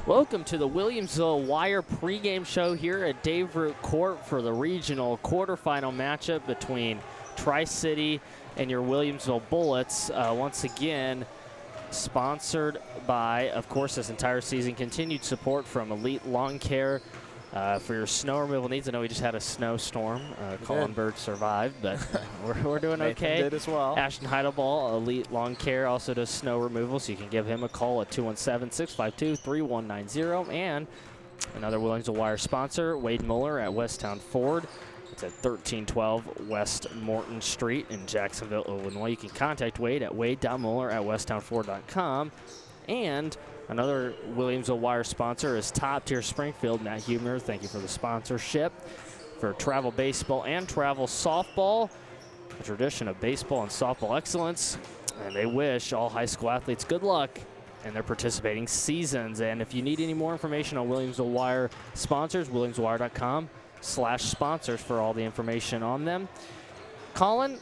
Welcome to the Williamsville Wire pregame show here at Dave Root Court for the regional quarterfinal matchup between Tri-City and your Williamsville Bullets. Once again, sponsored by, of course, this entire season, continued support from Elite Lawn Care for your snow removal needs. I know we just had a snowstorm. Colin Bird survived, but we're doing okay. Nathan did as well. Ashton Heidelball, Elite Lawn Care, also does snow removal, so you can give him a call at 217-652-3190. And another Williamsville Wire sponsor, Wade Muller at Westtown Ford. It's at 1312 West Morton Street in Jacksonville, Illinois. You can contact Wade at wade.muller@westtownford.com. And another Williamsville Wire sponsor is Top Tier Springfield, Matt Huebner. Thank you for the sponsorship for travel baseball and travel softball, a tradition of baseball and softball excellence. And they wish all high school athletes good luck in their participating seasons. And if you need any more information on Williamsville Wire sponsors, williamswire.com/sponsors for all the information on them. Colin,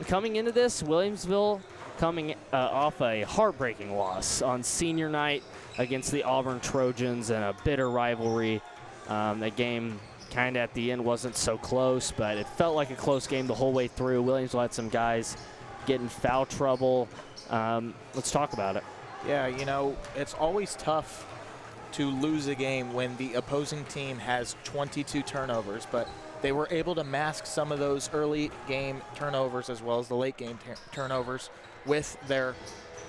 coming into this, Williamsville coming off a heartbreaking loss on senior night against the Auburn Trojans in a bitter rivalry. That game kind of at the end wasn't so close, but it felt like a close game the whole way through. Williamsville had some guys get in foul trouble. Let's talk about it. Yeah, you know, it's always tough to lose a game when the opposing team has 22 turnovers, but they were able to mask some of those early game turnovers as well as the late game turnovers with their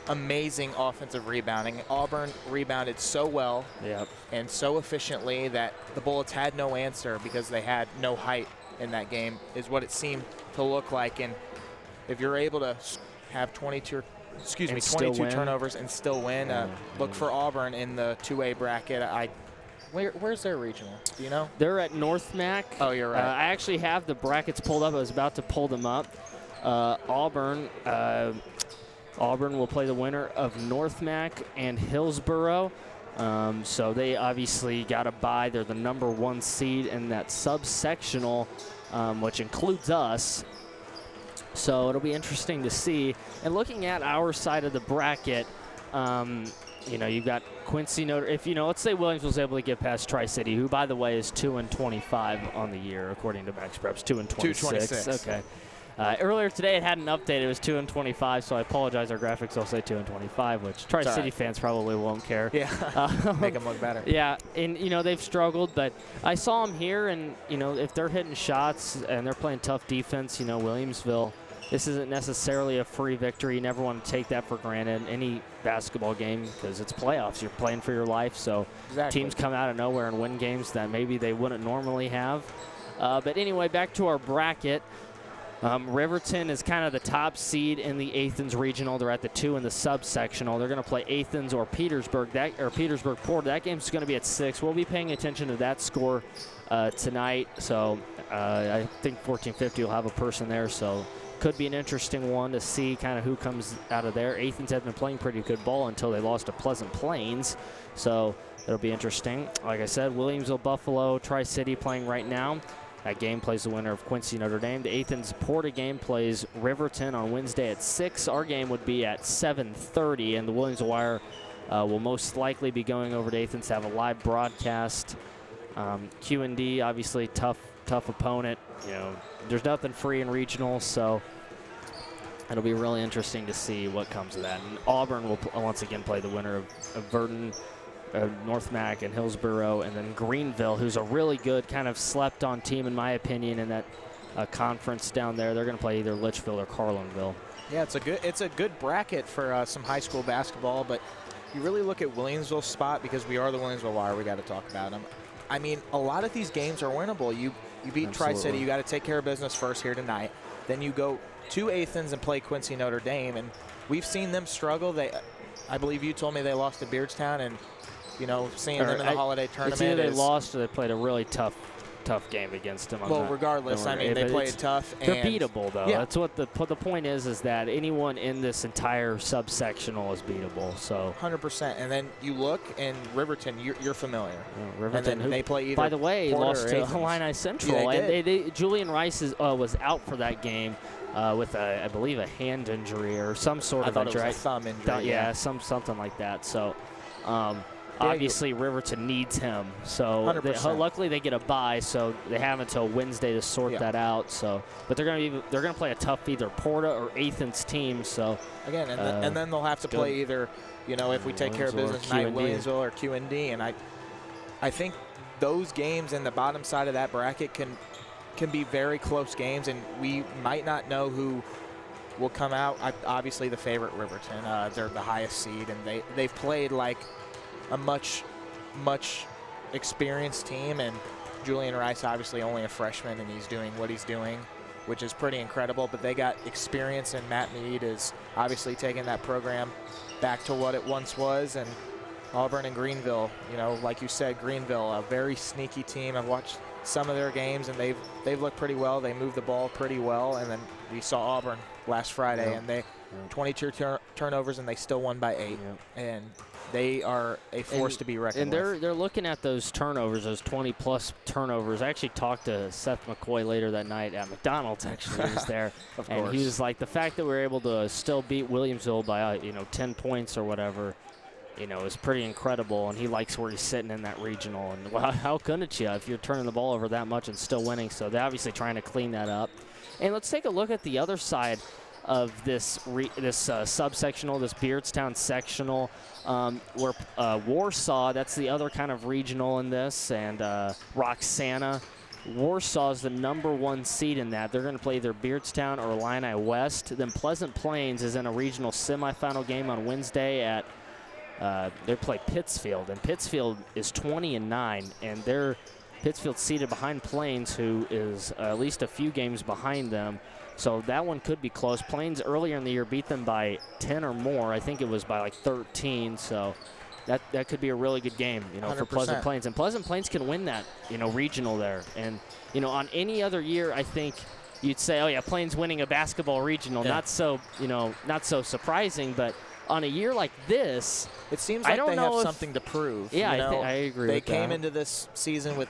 amazing offensive rebounding. Auburn rebounded so well and so efficiently that the Bullets had no answer because they had no height in that game, is what it seemed to look like. And if you're able to have 22 turnovers and still win, look for Auburn in the 2A bracket. Where's their regional? Do you know? They're at North Mac. Oh, you're right. I actually have the brackets pulled up. I was about to pull them up. Auburn will play the winner of North Mac and Hillsboro. So they obviously got a bye. They're the #1 seed in that subsectional, which includes us. So it'll be interesting to see. And looking at our side of the bracket, you know, you've got Quincy Notre. If you know, let's say Williamsville's able to get past Tri-City, who by the way is 2-25 on the year according to Max Preps, 2-26. Okay. Earlier today it hadn't updated. It was 2-25, so I apologize. Our graphics will say 2-25, which Tri-City fans probably won't care. Yeah, make them look better. Yeah, and you know they've struggled, but I saw them here, and you know if they're hitting shots and they're playing tough defense, you know Williamsville. This isn't necessarily a free victory. You never want to take that for granted. Any basketball game, because it's playoffs. You're playing for your life, so teams come out of nowhere and win games that maybe they wouldn't normally have. But anyway, back to our bracket. Riverton is kind of the top seed in the Athens regional. They're at the 2 in the subsectional. They're going to play Athens or Petersburg. Petersburg-Port. That game's going to be at 6. We'll be paying attention to that score tonight. So I think 1450 will have a person there. So could be an interesting one to see kind of who comes out of there. Athens have been playing pretty good ball until they lost to Pleasant Plains. So it'll be interesting. Like I said, Williamsville, Buffalo, Tri-City playing right now. That game plays the winner of Quincy Notre Dame. The Athens-Porta game plays Riverton on Wednesday at 6. Our game would be at 7:30, and the Williamsville Wire will most likely be going over to Athens to have a live broadcast. Q&D, obviously tough opponent. You know, there's nothing free in regionals, so it'll be really interesting to see what comes of that. And Auburn will once again play the winner of Verdon, North Mac and Hillsboro, and then Greenville, who's a really good kind of slept-on team, in my opinion, in that conference down there. They're going to play either Litchfield or Carlinville. Yeah, it's a good bracket for some high school basketball, but you really look at Williamsville's spot because we are the Williamsville Wire. We got to talk about them. I mean, a lot of these games are winnable. You beat Tri-City. You got to take care of business first here tonight. Then you go to Athens and play Quincy Notre Dame, and we've seen them struggle. I believe you told me they lost to Beardstown, and you know, seeing them in the holiday tournament. It's either they lost or they played a really tough game against them. Well, regardless, I mean, they played tough. They're beatable, though. Yeah. That's what the point is that anyone in this entire subsectional is beatable. So 100%. And then you look, and Riverton, you're familiar. Yeah, Riverton, and then they play either. By the way, lost to Athens. Illini Central. Yeah, and Julian Rice was out for that game with, I believe, a hand injury or some sort of injury. I thought it was a thumb injury. Yeah, something like that. So obviously Riverton needs him. So luckily they get a bye, so they have until Wednesday to sort that out. So, but they're gonna play a tough either Porta or Athens team. So again, and then they'll have to play either, if we take care of business tonight, Williamsville or QND, and I think those games in the bottom side of that bracket can be very close games, and we might not know who will come out. Obviously, the favorite Riverton, they're the highest seed, and they've played like a much experienced team. And Julian Rice, obviously only a freshman, and he's doing what he's doing, which is pretty incredible. But they got experience, and Matt Mead is obviously taking that program back to what it once was. And Auburn and Greenville, like you said, Greenville, a very sneaky team. I've watched some of their games, and they've looked pretty well. They moved the ball pretty well, and then we saw Auburn last Friday, and they 22 turnovers, and they still won by 8. And they are a force to be reckoned with. And they're looking at those turnovers, those 20-plus turnovers. I actually talked to Seth McCoy later that night at McDonald's. Actually, he was there, of and course. He was like, the fact that we were able to still beat Williamsville by 10 points or whatever, is pretty incredible. And he likes where he's sitting in that regional. And well, how couldn't you if you're turning the ball over that much and still winning? So they're obviously trying to clean that up. And let's take a look at the other side of this subsectional, this Beardstown sectional, where Warsaw, that's the other kind of regional in this, and Roxana. Warsaw is the #1 seed in that. They're going to play either Beardstown or Illini West. Then Pleasant Plains is in a regional semifinal game on Wednesday at they play Pittsfield, and Pittsfield is 20-9, and they're Pittsfield seated behind Plains, who is at least a few games behind them. So that one could be close. Plains earlier in the year beat them by 10 or more. I think it was by like 13. So that could be a really good game, for Pleasant Plains. And Pleasant Plains can win that, regional there. And, on any other year, I think you'd say, oh yeah, Plains winning a basketball regional, not so surprising. But on a year like this, it seems like they have something to prove. Yeah, I agree. They came into this season with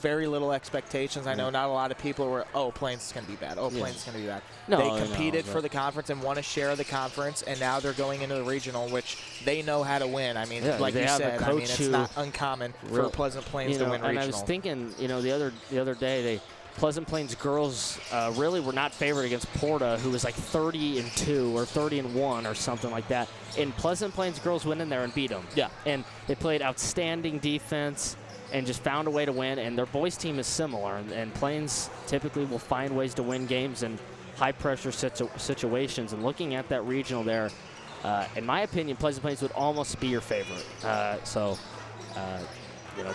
very little expectations. I know not a lot of people were, Plains is going to be bad. Plains is going to be bad. They competed for the conference and won a share of the conference, and now they're going into the regional, which they know how to win. I mean, like you said, it's not uncommon for Pleasant Plains to win regional. And I was thinking, the other day, Pleasant Plains girls really were not favored against Porta, who was like 30-2 or 30-1 or something like that. And Pleasant Plains girls went in there and beat them. Yeah. And they played outstanding defense and just found a way to win. And their boys team is similar. And Plains typically will find ways to win games in high-pressure situations. And looking at that regional there, in my opinion, Pleasant Plains would almost be your favorite.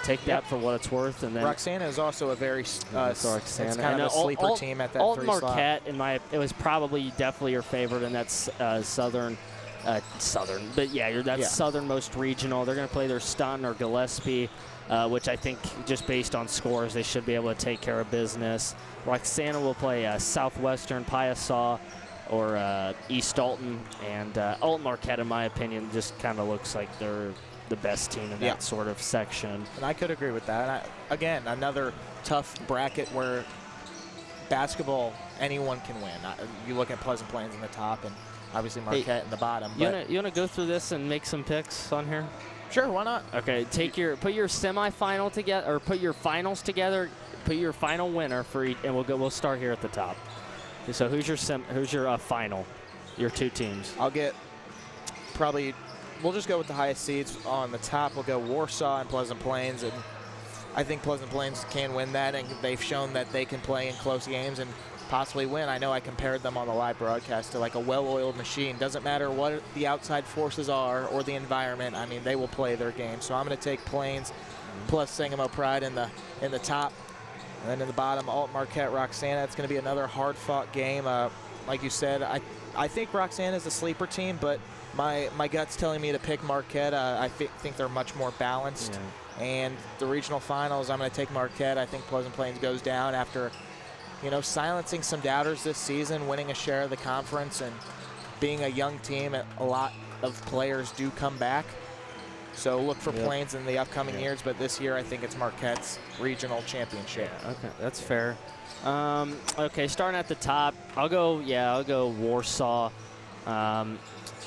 Take that for what it's worth. And then Roxana is also a very it's kind of a sleeper team at that Alton 3 slot. Marquette, it was probably definitely your favorite, and that's southern. But yeah, that's southernmost regional. They're going to play their Staunton or Gillespie, which I think just based on scores, they should be able to take care of business. Roxana will play Southwestern, Piasaw, or East Alton, and Alton Marquette, in my opinion, just kind of looks like they're the best team in that sort of section. And I could agree with that. Again, another tough bracket where basketball, anyone can win. You look at Pleasant Plains in the top and obviously Marquette in the bottom. You want to go through this and make some picks on here? Sure, why not? Okay, put your semifinal together, or put your finals together, put your final winner for each, and we'll start here at the top. So who's your final? Your 2 teams. I'll get probably. We'll just go with the highest seeds on the top. We'll go Warsaw and Pleasant Plains, and I think Pleasant Plains can win that, and they've shown that they can play in close games and possibly win. I know I compared them on the live broadcast to like a well-oiled machine. Doesn't matter what the outside forces are or the environment. I mean, they will play their game. So I'm going to take Plains plus Sangamo Pride in the top, and then in the bottom, Alton Marquette, Roxana. It's going to be another hard-fought game. Like you said, I think Roxana is a sleeper team, but my gut's telling me to pick Marquette. I think they're much more balanced. Yeah. And the regional finals, I'm going to take Marquette. I think Pleasant Plains goes down after, silencing some doubters this season, winning a share of the conference, and being a young team. A lot of players do come back. So look for Plains in the upcoming years, but this year I think it's Marquette's regional championship. Yeah, okay, that's fair. Okay, starting at the top, I'll go Warsaw.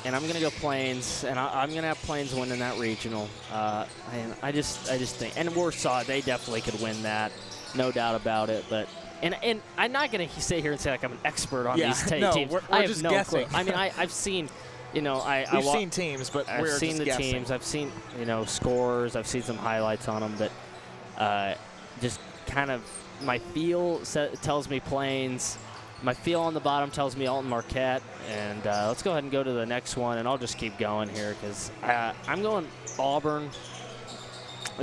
and I'm going to go Plains, and I'm going to have Plains winning that regional. And I just think, and Warsaw, they definitely could win that, no doubt about it. But and I'm not going to sit here and say like I'm an expert on these teams. We're I have just no guessing. clue. I mean, I've seen, we've seen teams, but I've we're seen just the guessing. teams. I've seen scores. I've seen some highlights on them, but just kind of my feel tells me Plains. My feel on the bottom tells me Alton Marquette, and let's go ahead and go to the next one, and I'll just keep going here because I'm going Auburn.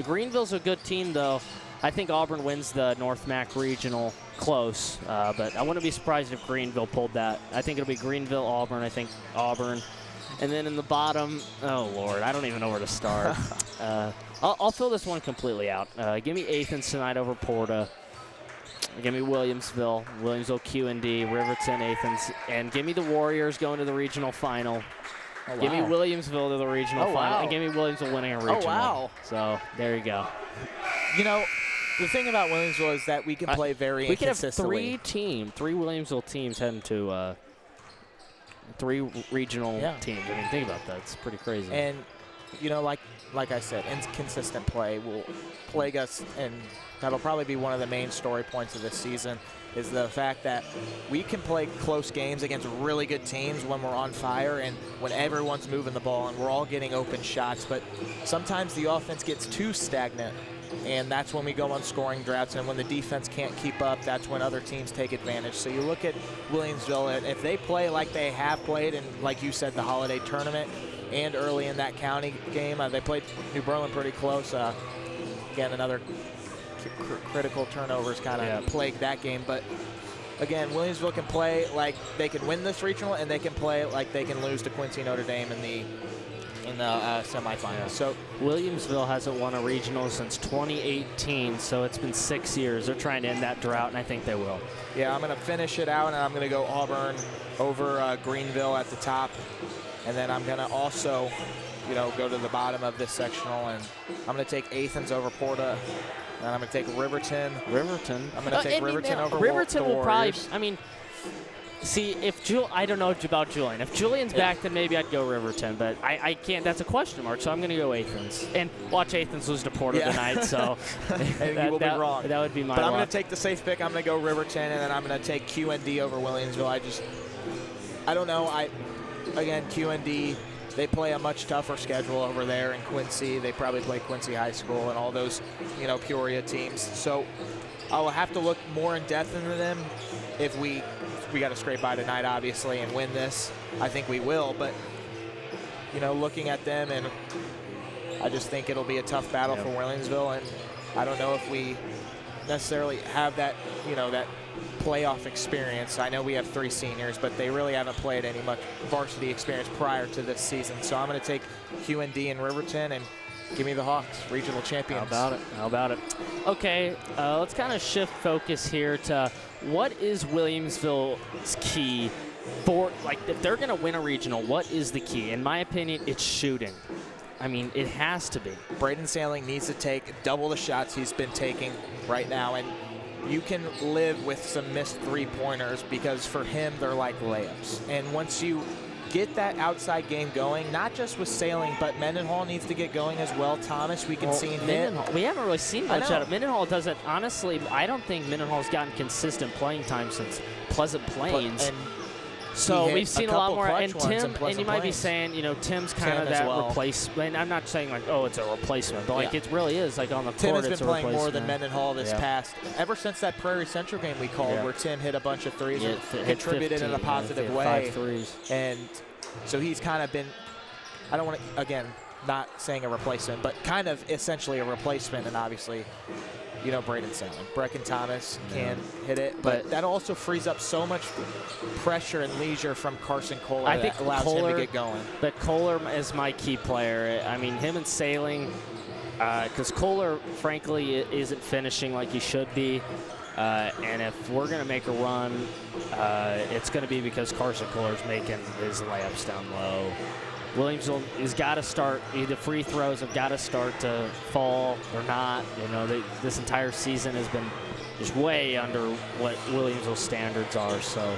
Greenville's a good team, though. I think Auburn wins the North Mac Regional close, but I wouldn't be surprised if Greenville pulled that. I think it'll be Greenville, Auburn. I think Auburn. And then in the bottom, oh, Lord, I don't even know where to start. I'll fill this one completely out. Give me Athens tonight over Porta. Give me Williamsville, QND, Riverton, Athens, and give me the Warriors going to the regional final. Oh, wow. Give me Williamsville to the regional final, wow. and give me Williamsville winning a regional. Oh, wow. So there you go. The thing about Williamsville is that we can play very inconsistently. We could have three Williamsville teams heading to 3 regional teams. I mean, think about that. It's pretty crazy. And, like I said, inconsistent play will plague us, and that'll probably be one of the main story points of this season is the fact that we can play close games against really good teams when we're on fire and when everyone's moving the ball and we're all getting open shots. But sometimes the offense gets too stagnant, and that's when we go on scoring droughts. And when the defense can't keep up, that's when other teams take advantage. So you look at Williamsville, and if they play like they have played, and like you said, the holiday tournament, and early in that county game, they played New Berlin pretty close. Again, another critical turnovers kind of plagued that game. But again, Williamsville can play like they can win this regional, and they can play like they can lose to Quincy Notre Dame in the semifinals. So Williamsville hasn't won a regional since 2018, so it's been 6 years. They're trying to end that drought, and I think they will. Yeah, I'm going to finish it out, and I'm going to go Auburn over Greenville at the top. And then I'm going to also, go to the bottom of this sectional, and I'm going to take Athens over Porta, and I'm going to take Riverton. I'm going to take Riverton over Riverton the will probably, Warriors. See, I don't know about Julian. If Julian's back, then maybe I'd go Riverton, but I can't. That's a question mark, so I'm going to go Athens. And watch Athens lose to Porta tonight, so you will be wrong. That would be my But luck. I'm going to take the safe pick. I'm going to go Riverton, and then I'm going to take QND over Williamsville. I don't know. Again, QND, they play a much tougher schedule over there in Quincy. They probably play Quincy High School and all those, Peoria teams. So I'll have to look more in depth into them if we got to scrape by tonight, obviously, and win this. I think we will. But, looking at them, and I just think it'll be a tough battle for Williamsville. And I don't know if we necessarily have that, that playoff experience. I know we have 3 seniors, but they really haven't played any much varsity experience prior to this season. So I'm going to take QND and Riverton and give me the Hawks, regional champions. How about it? Okay, let's kind of shift focus here to what is Williamsville's key for, if they're going to win a regional, what is the key? In my opinion, it's shooting. I mean, it has to be. Braden Sailing needs to take double the shots he's been taking right now, and you can live with some missed 3-pointers because for him, they're like layups. And once you get that outside game going, not just with Sailing, but Mendenhall needs to get going as well. Thomas, we can see him. We haven't really seen much out of Mendenhall. Doesn't, honestly, I don't think Mendenhall's gotten consistent playing time since Pleasant Plains. So we've seen a lot more. And Tim, and you might be saying, Tim's kind of that replacement. I'm not saying it's a replacement, but it really is on the court. Tim has been playing more than Mendenhall this past, ever since that Prairie Central game we called, where Tim hit a bunch of threes and contributed in a positive way. 5 threes. And so he's kind of been, I don't want to, again, not saying a replacement, but kind of essentially a replacement, and obviously, Braden Sailing. Brecken Thomas can hit it, but that also frees up so much pressure and leisure from Carson Kohler. I think allows him to get going. But Kohler is my key player. I mean, him and Sailing, because Kohler, frankly, isn't finishing like he should be. And if we're going to make a run, it's going to be because Carson Kohler's making his layups down low. Williamsville has got to start, the free throws have got to start to fall or not. This entire season has been just way under what Williamsville standards are. So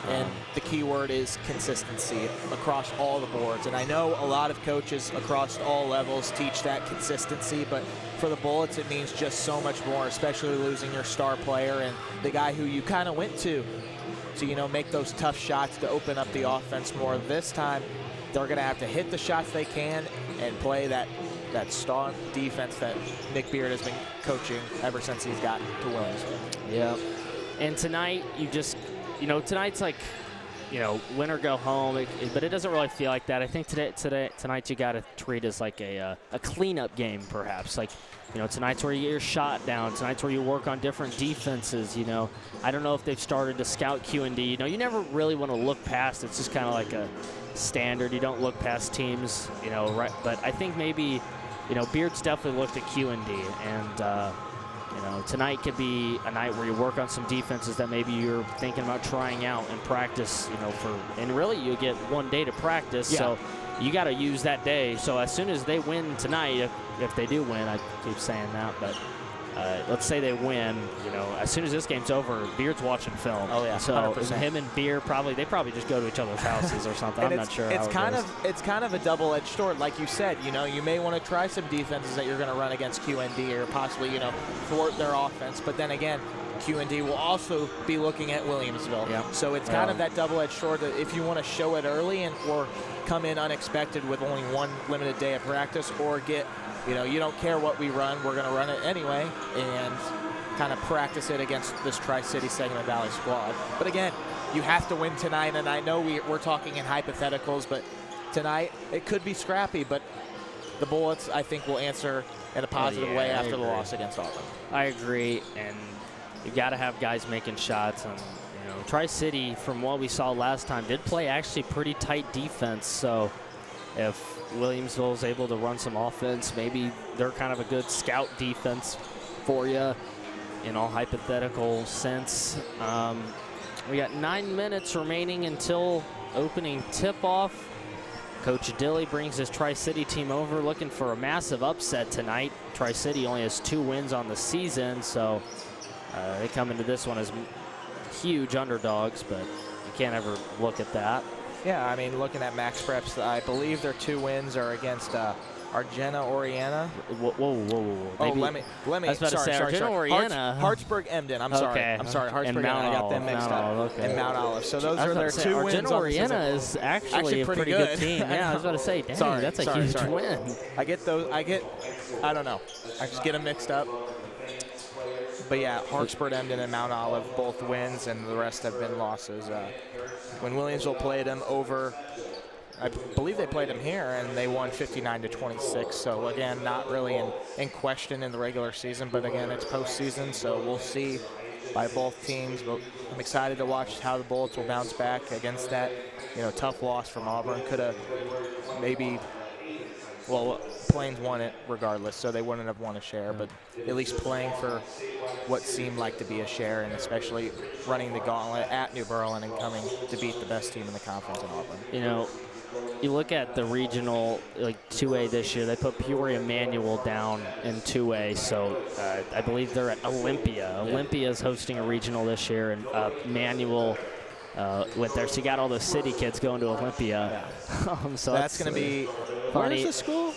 And the key word is consistency across all the boards. And I know a lot of coaches across all levels teach that consistency, but for the Bullets, it means just so much more, especially losing your star player and the guy who you kind of went to, make those tough shots to open up the offense more. This time, they're going to have to hit the shots they can and play that strong defense that Nick Beard has been coaching ever since he's gotten to Williamsville. Yeah. And tonight, tonight's like, win or go home, but it doesn't really feel like that. I think tonight you got to treat as like a cleanup game, perhaps. Like, tonight's where you get your shot down. Tonight's where you work on different defenses. I don't know if they've started to scout Q&D. You never really want to look past. It's just kind of like a standard. You don't look past teams, right? But I think maybe, Beard's definitely looked at Q&D, and tonight could be a night where you work on some defenses that maybe you're thinking about trying out and practice, and really you get 1 day to practice. Yeah. So you got to use that day. So as soon as they win tonight, if they do win, I keep saying that, but let's say they win, as soon as this game's over, Beard's watching film. Oh, yeah, so 100%. Him and Beard they probably just go to each other's houses or something. I'm not sure. It's kind of a double-edged sword, like you said. You may want to try some defenses that you're going to run against QND or possibly thwart their offense. But then again, QND will also be looking at Williamsville. Yeah. So it's kind of that double-edged sword that if you want to show it early or come in unexpected with only 1 limited day of practice, or get you don't care what we run, we're going to run it anyway, and kind of practice it against this Tri-City Segment Valley squad. But again, you have to win tonight, and I know we're talking in hypotheticals, but tonight it could be scrappy, but the Bullets, I think, will answer in a positive way after the loss against Auburn. I agree, and you got to have guys making shots. And Tri-City, from what we saw last time, did play actually pretty tight defense. So if Williamsville is able to run some offense, maybe they're kind of a good scout defense for you in all hypothetical sense. We got 9 minutes remaining until opening tip-off. Coach Dilly brings his Tri-City team over, looking for a massive upset tonight. Tri-City only has 2 wins on the season, so they come into this one as huge underdogs, but you can't ever look at that. Yeah, I mean, looking at Max Preps, I believe their 2 wins are against Argena Oriana. Whoa. Oh, let me. I was about to say Argena Oriana. Hartsburg Emden. I'm sorry. Hartsburg Emden. I got them mixed up. Okay. And Mount Olive. So those are their 2 wins. Argena Oriana is actually a pretty good team. Yeah, I was about to say, dang, that's a huge win. I don't know. I just get them mixed up. But yeah, Hartsburg Emden and Mount Olive both wins, and the rest have been losses. When Williamsville played them over, I believe they played them here, and they won 59-26. So again, not really in question in the regular season, but again, it's postseason, so we'll see by both teams. But I'm excited to watch how the Bullets will bounce back against that, tough loss from Auburn. Could have maybe, Plains won it regardless, so they wouldn't have won a share, but at least playing for what seemed like to be a share, and especially running the gauntlet at New Berlin and coming to beat the best team in the conference in Auburn. You look at the regional, 2A this year, they put Peoria Manual down in 2A, so I believe they're at Olympia. Yeah. Olympia is hosting a regional this year, and Manual went there. So you got all those city kids going to Olympia. Yeah. So that's going to be funny. Where's the school?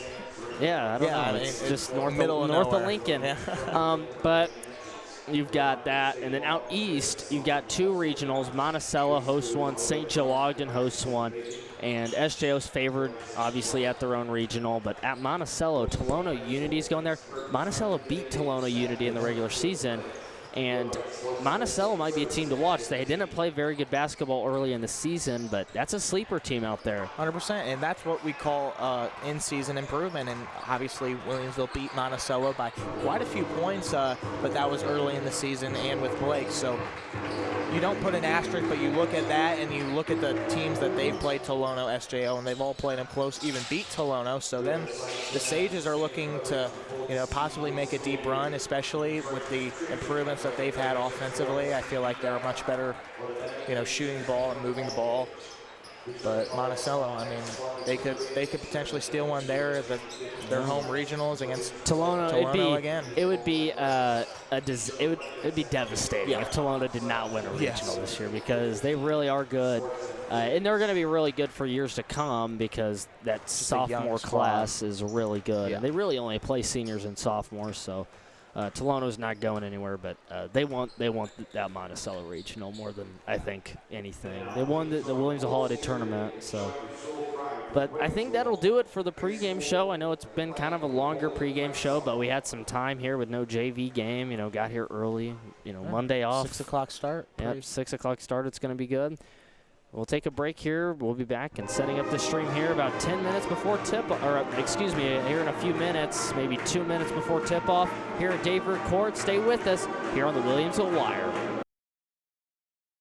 Yeah, I don't know. It's just north of Lincoln. Yeah. But you've got that. And then out east, you've got 2 regionals. Monticello hosts one. St. Joe Ogden hosts one. And SJO's favored, obviously, at their own regional. But at Monticello, Tolono Unity is going there. Monticello beat Tolono Unity in the regular season. And Monticello might be a team to watch. They didn't play very good basketball early in the season, but that's a sleeper team out there. 100%, and that's what we call in-season improvement. And obviously, Williamsville beat Monticello by quite a few points, but that was early in the season and with Blake. So you don't put an asterisk, but you look at that and you look at the teams that they've played, Tolono, SJO, and they've all played them close, even beat Tolono. So then the Sages are looking to, possibly make a deep run, especially with the improvements that they've had offensively. I feel like they're much better, shooting the ball and moving the ball. But Monticello, I mean, they could potentially steal one there. Their home regionals against Tolono again. It would be it would be devastating if Tolono did not win a regional this year, because they really are good, and they're going to be really good for years to come, because that sophomore class is really good, and they really only play seniors and sophomores. So Tolono's not going anywhere, but they want that Monticello regional more than I think anything. They won the Williamsville Holiday Tournament, so. But I think that'll do it for the pregame show. I know it's been kind of a longer pregame show, but we had some time here with no JV game. You know, got here early. You know, Monday off. 6 o'clock start. Yep, 6 o'clock start. It's going to be good. We'll take a break here. We'll be back and setting up the stream here about 10 minutes before here in a few minutes, maybe 2 minutes before tip-off here at Dave Court. Stay with us here on the Williamsville Wire.